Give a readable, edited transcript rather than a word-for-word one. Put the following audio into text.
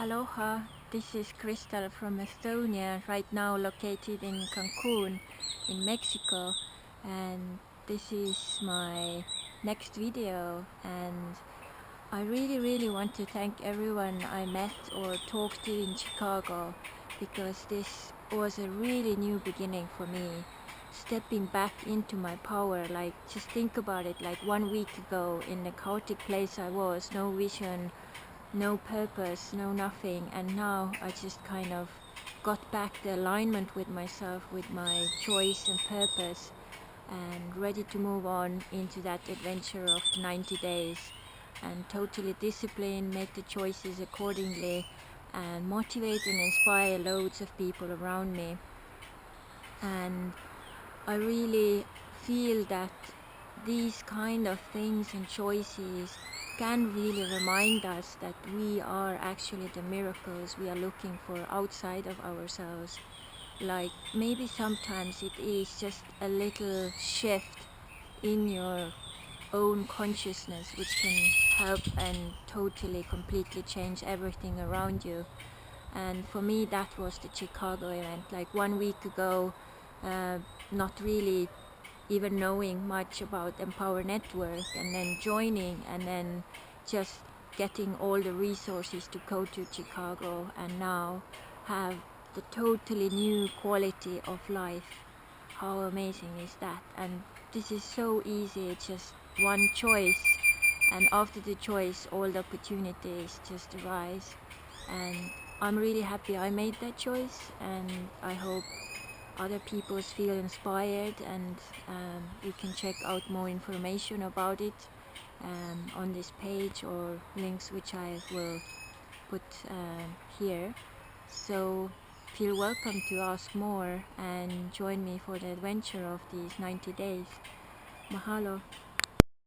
Aloha, this is Crystal from Estonia, right now located in Cancun in Mexico, and this is my next video. And I really want to thank everyone I met or talked to in Chicago, because this was a really new beginning for me, stepping back into my power. Like, just think about it, like 1 week ago in the chaotic place I was, no vision, no purpose, no nothing, and now I just kind of got back the alignment with myself, with my choice and purpose, and ready to move on into that adventure of the 90 days, and totally disciplined, make the choices accordingly, and motivate and inspire loads of people around me. And I really feel that these kind of things and choices can really remind us that we are actually the miracles we are looking for outside of ourselves. Like, maybe sometimes it is just a little shift in your own consciousness which can help and totally completely change everything around you. And for me, that was the Chicago event, like 1 week ago, not really even knowing much about Empower Network, and then joining, and then just getting all the resources to go to Chicago, and now have the totally new quality of life. How amazing is that? And this is so easy, it's just one choice, and after the choice all the opportunities just arise. And I'm really happy I made that choice, and I hope other people feel inspired, and you can check out more information about it on this page, or links which I will put here. So feel welcome to ask more and join me for the adventure of these 90 days. Mahalo.